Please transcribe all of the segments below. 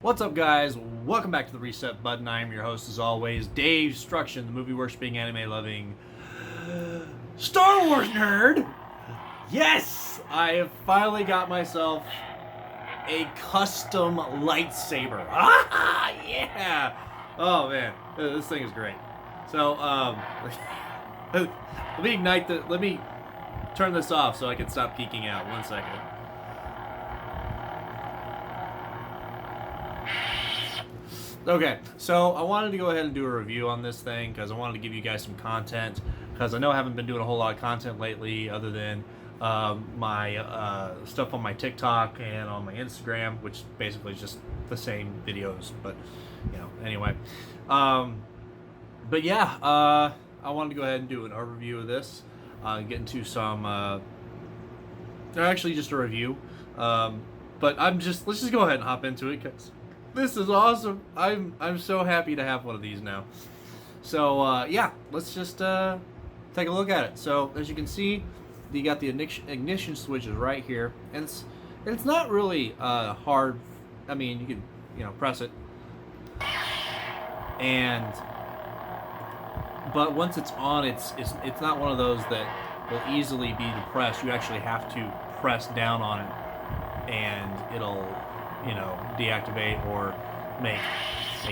What's up, guys? Welcome back to the Reset Button. I'm your host, as always, Davestruction, the movie-worshipping, anime-loving Star Wars nerd. Yes! I have finally got myself a custom lightsaber. Ah, yeah! Oh, man. This thing is great. So, let me turn this off so I can stop geeking out. 1 second. Okay, so I wanted to go ahead and do a review on this thing because I wanted to give you guys some content, because I know I haven't been doing a whole lot of content lately other than my stuff on my TikTok and on my Instagram, which basically is just the same videos, but anyway. But yeah, I wanted to go ahead and do an overview of this, get into some, actually just a review, but let's just go ahead and hop into it because this is awesome. I'm so happy to have one of these now. So yeah, let's just take a look at it. So as you can see, you got the ignition switches right here, and it's not really hard. I mean, you can press it, but once it's on, it's not one of those that will easily be depressed. You actually have to press down on it, and it'll deactivate or make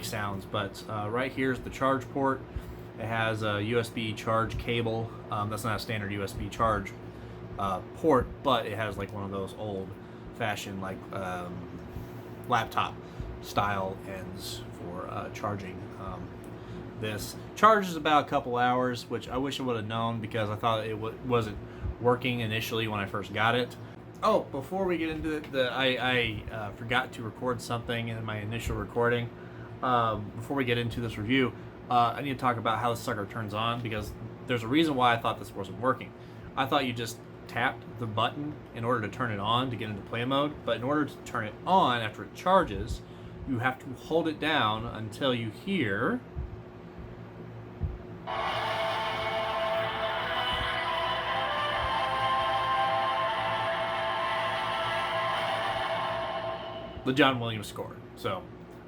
sounds. But right here's the charge port. It has a USB charge cable. That's not a standard USB charge port, but it has like one of those old-fashioned laptop style ends for charging. This charges about a couple hours, which I wish I would have known because I thought it wasn't working initially when I first got it. Oh, before we get into it, I forgot to record something in my initial recording. Before we get into this review, I need to talk about how the sucker turns on, because there's a reason why I thought this wasn't working. I thought you just tapped the button in order to turn it on to get into play mode, but in order to turn it on after it charges, you have to hold it down until you hear the John Williams score. So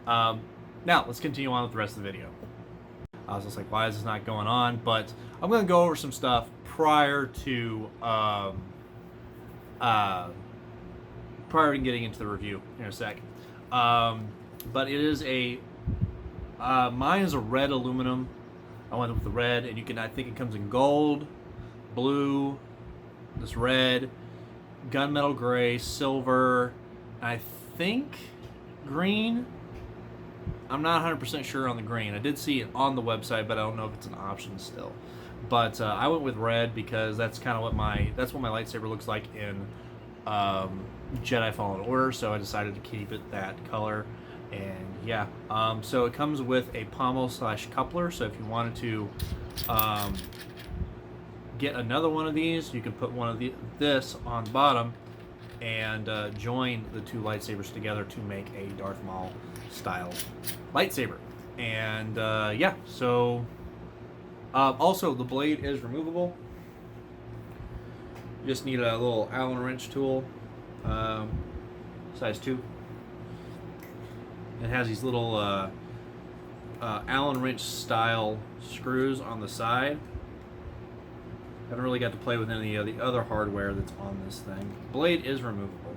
now let's continue on with the rest of the video. I was just like, why is this not going on? But I'm going to go over some stuff prior to getting into the review in a second. But it is mine is a red aluminum. I went with the red, and I think it comes in gold, blue, this red, gunmetal gray, silver, I think green. I'm not 100% sure on the green. I did see it on the website, but I don't know if it's an option still. But I went with red because that's kind of what my lightsaber looks like in Jedi Fallen Order. So I decided to keep it that color. And yeah, so it comes with a pommel/coupler. So if you wanted to get another one of these, you can put one of this on the bottom and join the two lightsabers together to make a Darth Maul style lightsaber. And yeah, so also the blade is removable. You just need a little Allen wrench tool, size 2. It has these little Allen wrench style screws on the side. Haven't really got to play with any of the other hardware that's on this thing. Blade is removable,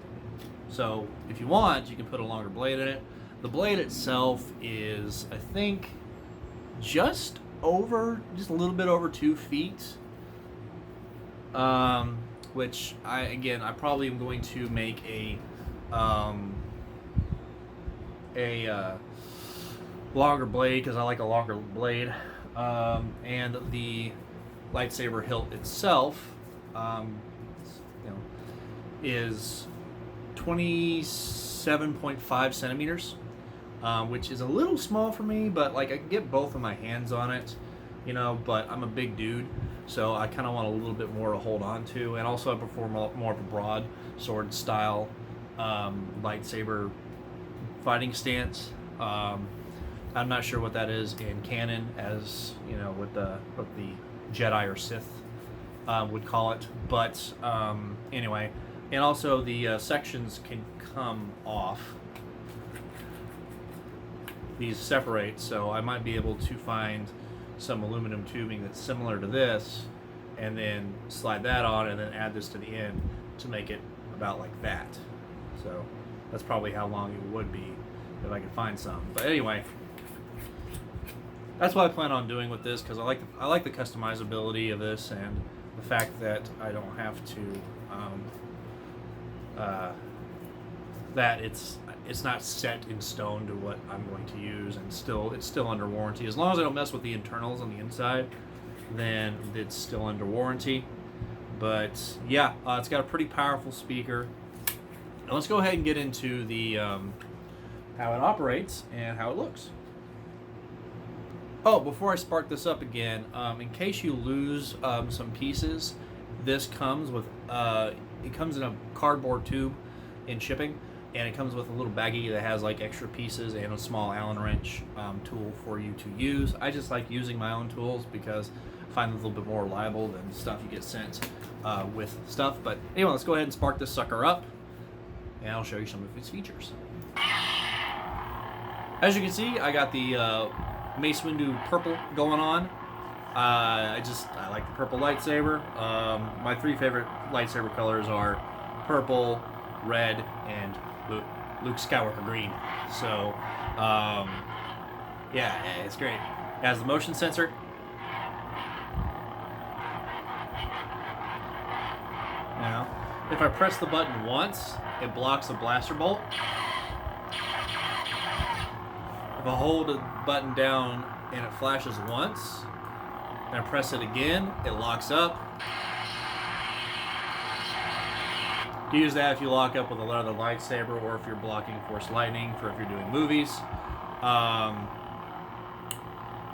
so if you want, you can put a longer blade in it. The blade itself is, I think, just a little bit over 2 feet. Which I probably am going to make a longer blade because I like a longer blade. And the lightsaber hilt itself is 27.5 centimeters, which is a little small for me, but I can get both of my hands on it, but I'm a big dude, so I kind of want a little bit more to hold on to. And also I prefer more of a broad sword style lightsaber fighting stance. I'm not sure what that is in canon, as what the Jedi or Sith would call it, but anyway. And also the sections can come off these separate, so I might be able to find some aluminum tubing that's similar to this, and then slide that on, and then add this to the end to make it about like that. So that's probably how long it would be if I could find some. But anyway, that's what I plan on doing with this, because I like the customizability of this, and the fact that I don't have to that it's not set in stone to what I'm going to use, and it's still under warranty. As long as I don't mess with the internals on the inside, then it's still under warranty. But yeah, it's got a pretty powerful speaker. Now let's go ahead and get into the how it operates and how it looks. Oh, before I spark this up again, in case you lose some pieces, this comes with it comes in a cardboard tube in shipping, and it comes with a little baggie that has like extra pieces and a small Allen wrench tool for you to use. I just like using my own tools because I find them a little bit more reliable than stuff you get sent with stuff. But anyway, let's go ahead and spark this sucker up, and I'll show you some of its features. As you can see, I got the Mace Windu purple going on. I like the purple lightsaber. My three favorite lightsaber colors are purple, red, and Luke Skywalker green. So, yeah, it's great. It has the motion sensor. Now, if I press the button once, it blocks a blaster bolt. If I hold the button down and it flashes once, and I press it again, it locks up. You use that if you lock up with another lightsaber, or if you're blocking Force Lightning, for if you're doing movies.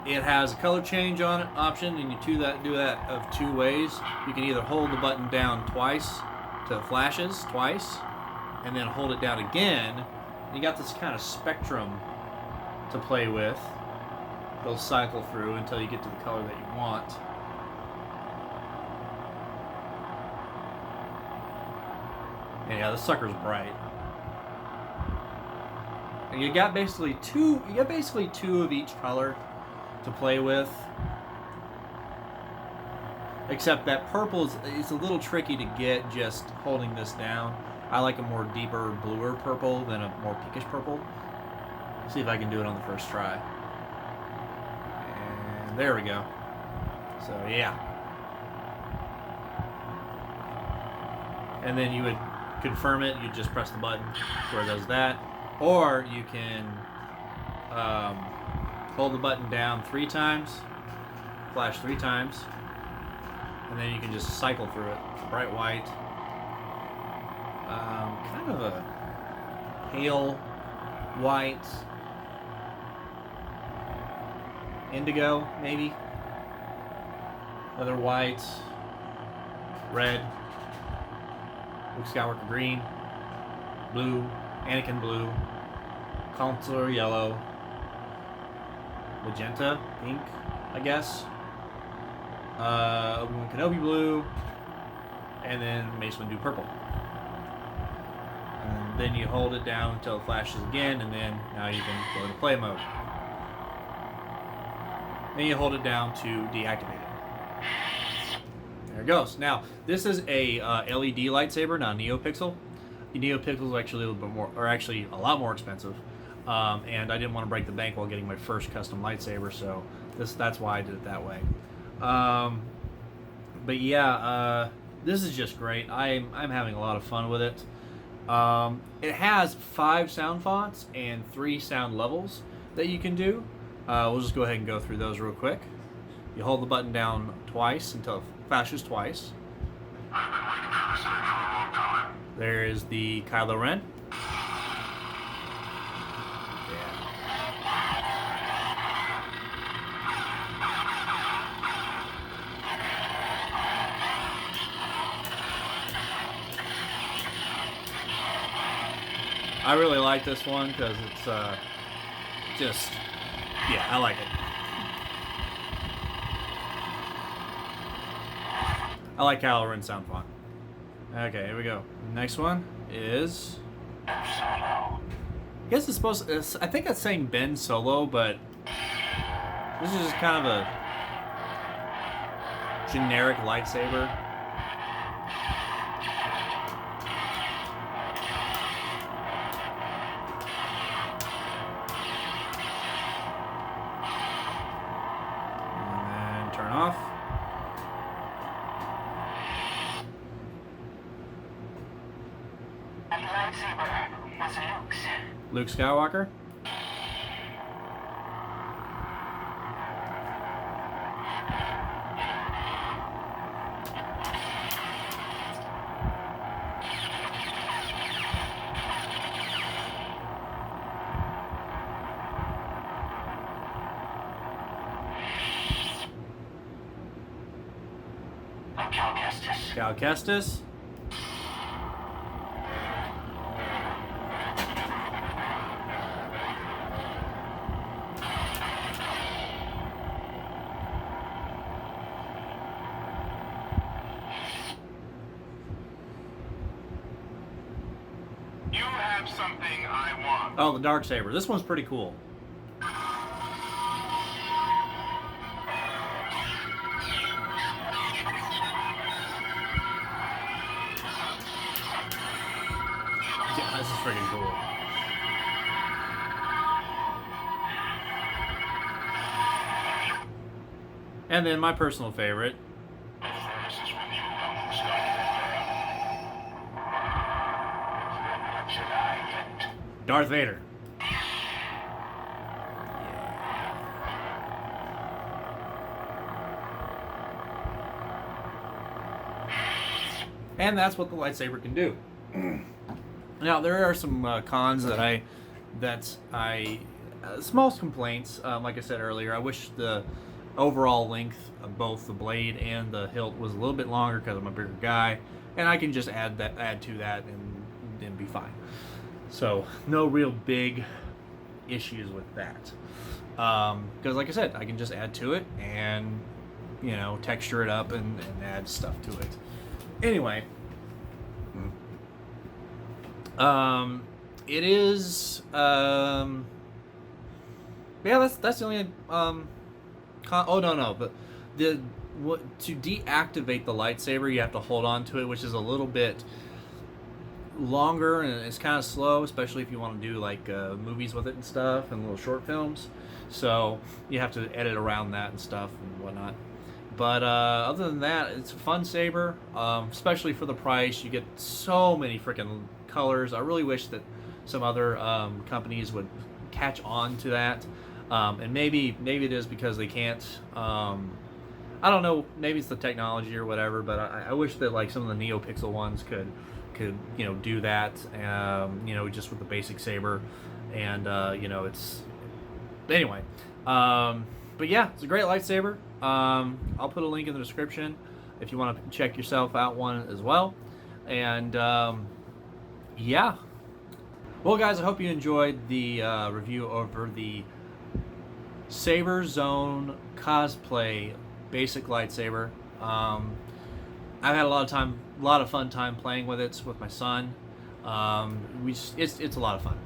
It has a color change on it option, and you do that of two ways. You can either hold the button down twice to flashes twice, and then hold it down again. You got this kind of spectrum to play with. They'll cycle through until you get to the color that you want. And yeah, the sucker's bright. And you got basically two of each color to play with. Except that purple is a little tricky to get just holding this down. I like a more deeper, bluer purple than a more pinkish purple. See if I can do it on the first try. And there we go. So yeah. And then you would confirm it. You just press the button where it does that. Or you can hold the button down 3 times, flash 3 times, and then you can just cycle through it. It's bright white. Kind of a pale white, indigo maybe, other white, red, Luke Skywalker green, blue, Anakin blue, Consular yellow, magenta, pink, I guess, Obi-Wan Kenobi blue, and then Mace Windu purple. And then you hold it down until it flashes again, and then now you can go to play mode. Then you hold it down to deactivate it. There it goes. Now, this is a LED lightsaber, not a NeoPixel. The NeoPixels are actually a little bit more, or actually a lot more expensive. And I didn't want to break the bank while getting my first custom lightsaber, so that's why I did it that way. But yeah, this is just great. I'm having a lot of fun with it. It has 5 sound fonts and 3 sound levels that you can do. We'll just go ahead and go through those real quick. You hold the button down twice until it flashes twice. There is the Kylo Ren. I really like this one because it's yeah, I like it. I like Kylo Ren sound font. Okay, here we go. Next one is guess it's supposed to, I think it's saying Ben Solo, but this is just kind of a generic lightsaber. And then turn off. Lightsaber was Luke's. Luke Skywalker. Cal Kestis. Cal Kestis. You have something I want. Oh, the Darksaber. This one's pretty cool. Yeah, this is freaking cool. And then my personal favorite. This is when you don't stop. What should I get? Darth Vader. And that's what the lightsaber can do. Now there are some cons that I small complaints. Like I said earlier, I wish the overall length of both the blade and the hilt was a little bit longer because I'm a bigger guy, and I can just add to that and then be fine. So no real big issues with that. Because like I said, I can just add to it and texture it up and add stuff to it. Anyway, it is yeah, that's the only but to deactivate the lightsaber, you have to hold on to it, which is a little bit longer and it's kind of slow, especially if you want to do like movies with it and stuff and little short films. So you have to edit around that and stuff and whatnot. But other than that, it's a fun saber, especially for the price. You get so many freaking colors. I really wish that some other companies would catch on to that. And maybe it is because they can't. I don't know. Maybe it's the technology or whatever. But I wish that like some of the NeoPixel ones could do that. Just with the basic saber, and it's anyway. But yeah, it's a great lightsaber. I'll put a link in the description if you want to check yourself out one as well. And yeah. Well, guys, I hope you enjoyed the review over the Saber Zone Cosplay basic lightsaber. I've had a lot of fun time playing with it with my son. It's a lot of fun.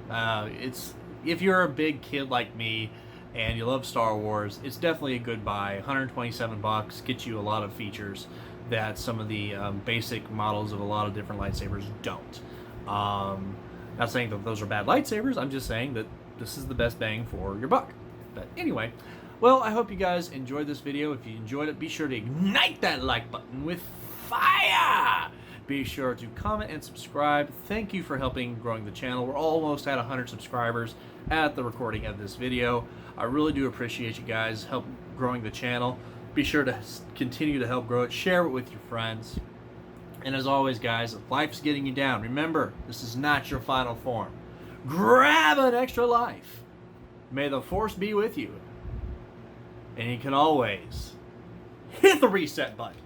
If you're a big kid like me and you love Star Wars, it's definitely a good buy. $127 gets you a lot of features that some of the basic models of a lot of different lightsabers don't. Not saying that those are bad lightsabers, I'm just saying that this is the best bang for your buck. But anyway, well, I hope you guys enjoyed this video. If you enjoyed it, be sure to ignite that like button with fire. Be sure to comment and subscribe. Thank you for helping growing the channel. We're almost at 100 subscribers at the recording of this video. I really do appreciate you guys help growing the channel. Be sure to continue to help grow it. Share it with your friends. And as always, guys, if life's getting you down, remember, this is not your final form. Grab an extra life. May the Force be with you. And you can always hit the reset button.